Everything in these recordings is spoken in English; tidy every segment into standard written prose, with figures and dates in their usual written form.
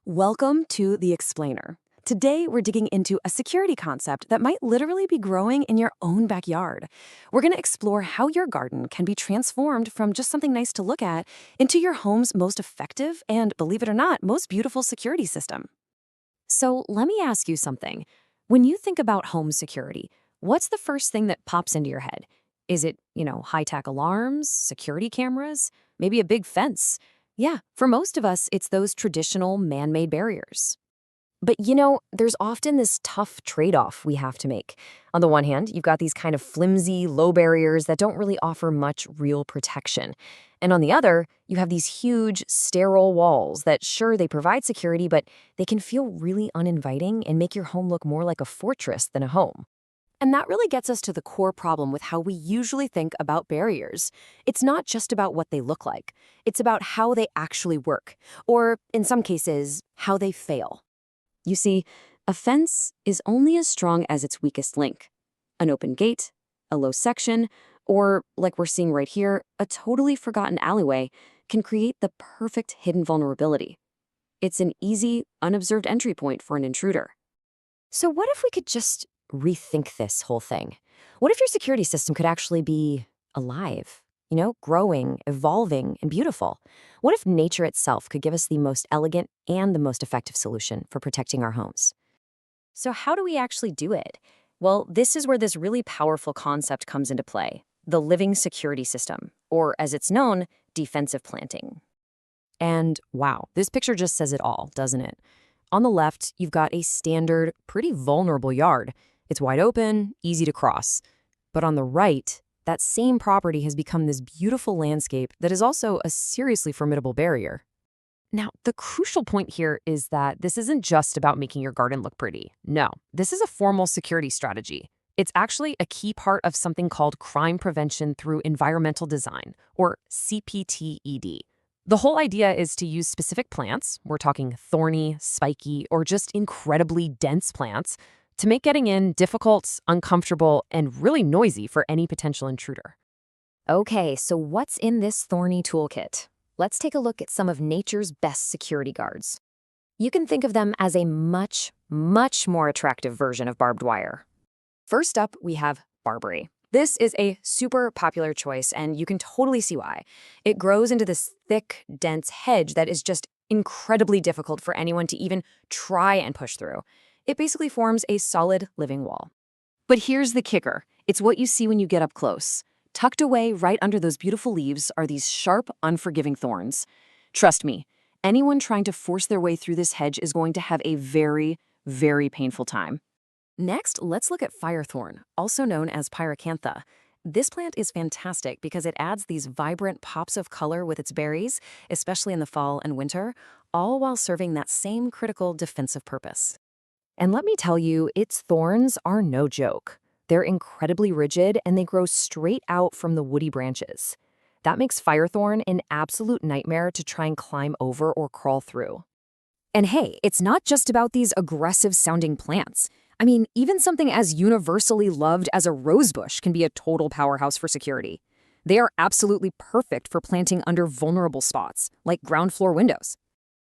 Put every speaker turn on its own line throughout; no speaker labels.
Welcome to The Explainer. Today, we're digging into a security concept that might literally be growing in your own backyard. We're going to explore how your garden can be transformed from just something nice to look at into your home's most effective and, believe it or not, most beautiful security system. So let me ask you something. When you think about home security, what's the first thing that pops into your head? Is it, high-tech alarms, security cameras, maybe a big fence? Yeah, for most of us, it's those traditional man-made barriers. But there's often this tough trade-off we have to make. On the one hand, you've got these kind of flimsy, low barriers that don't really offer much real protection. And on the other, you have these huge, sterile walls that, sure, they provide security, but they can feel really uninviting and make your home look more like a fortress than a home. And that really gets us to the core problem with how we usually think about barriers. It's not just about what they look like. It's about how they actually work, or in some cases, how they fail. You see, a fence is only as strong as its weakest link. An open gate, a low section, or, like we're seeing right here, a totally forgotten alleyway can create the perfect hidden vulnerability. It's an easy, unobserved entry point for an intruder. So what if we could just rethink this whole thing? What if your security system could actually be alive, growing, evolving, and beautiful? What if nature itself could give us the most elegant and the most effective solution for protecting our homes? So how do we actually do it? Well, this is where this really powerful concept comes into play, the living security system, or as it's known, defensive planting. And wow, this picture just says it all, doesn't it? On the left, you've got a standard, pretty vulnerable yard. It's wide open, easy to cross. But on the right, that same property has become this beautiful landscape that is also a seriously formidable barrier. Now, the crucial point here is that this isn't just about making your garden look pretty. No, this is a formal security strategy. It's actually a key part of something called crime prevention through environmental design, or CPTED. The whole idea is to use specific plants, we're talking thorny, spiky, or just incredibly dense plants, to make getting in difficult, uncomfortable, and really noisy for any potential intruder. Okay, so what's in this thorny toolkit? Let's take a look at some of nature's best security guards. You can think of them as a much, much more attractive version of barbed wire. First up, we have barberry. This is a super popular choice, and you can totally see why. It grows into this thick, dense hedge that is just incredibly difficult for anyone to even try and push through. It basically forms a solid living wall. But here's the kicker. It's what you see when you get up close. Tucked away right under those beautiful leaves are these sharp, unforgiving thorns. Trust me, anyone trying to force their way through this hedge is going to have a very, very painful time. Next, let's look at firethorn, also known as pyracantha. This plant is fantastic because it adds these vibrant pops of color with its berries, especially in the fall and winter, all while serving that same critical defensive purpose. And let me tell you, its thorns are no joke. They're incredibly rigid and they grow straight out from the woody branches. That makes firethorn an absolute nightmare to try and climb over or crawl through. And hey, it's not just about these aggressive-sounding plants. I mean, even something as universally loved as a rosebush can be a total powerhouse for security. They are absolutely perfect for planting under vulnerable spots, like ground floor windows.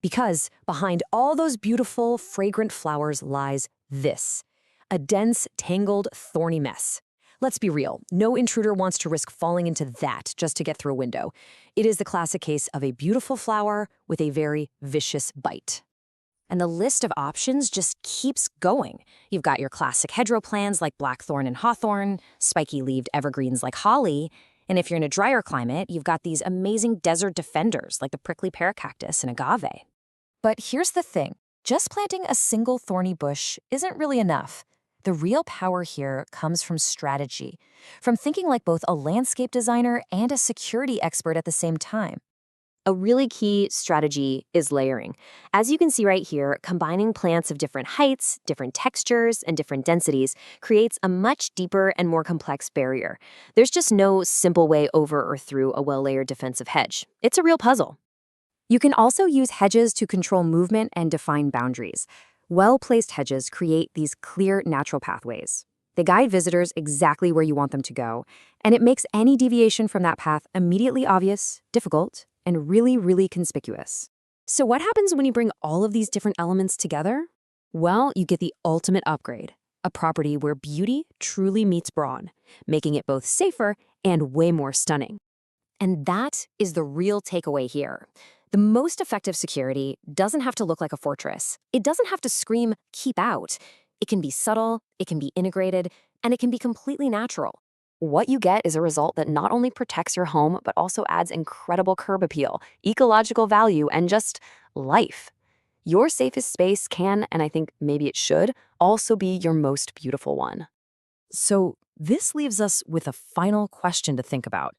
Because behind all those beautiful, fragrant flowers lies this, a dense, tangled, thorny mess. Let's be real, no intruder wants to risk falling into that just to get through a window. It is the classic case of a beautiful flower with a very vicious bite. And the list of options just keeps going. You've got your classic hedgerow plants like blackthorn and hawthorn, spiky-leaved evergreens like holly, and if you're in a drier climate, you've got these amazing desert defenders like the prickly paracactus and agave. But here's the thing, just planting a single thorny bush isn't really enough. The real power here comes from strategy, from thinking like both a landscape designer and a security expert at the same time. A really key strategy is layering. As you can see right here, combining plants of different heights, different textures, and different densities creates a much deeper and more complex barrier. There's just no simple way over or through a well-layered defensive hedge. It's a real puzzle. You can also use hedges to control movement and define boundaries. Well-placed hedges create these clear natural pathways. They guide visitors exactly where you want them to go, and it makes any deviation from that path immediately obvious, difficult, and really, really conspicuous.
So what happens when you bring all of these different elements together? Well, you get the ultimate upgrade, a property where beauty truly meets brawn, making it both safer and way more stunning.
And that is the real takeaway here. The most effective security doesn't have to look like a fortress. It doesn't have to scream, keep out. It can be subtle, it can be integrated, and it can be completely natural. What you get is a result that not only protects your home, but also adds incredible curb appeal, ecological value, and just life. Your safest space can, and I think maybe it should, also be your most beautiful one. So, this leaves us with a final question to think about.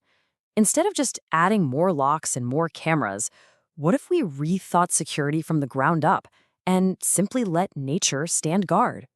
Instead of just adding more locks and more cameras, what if we rethought security from the ground up and simply let nature stand guard?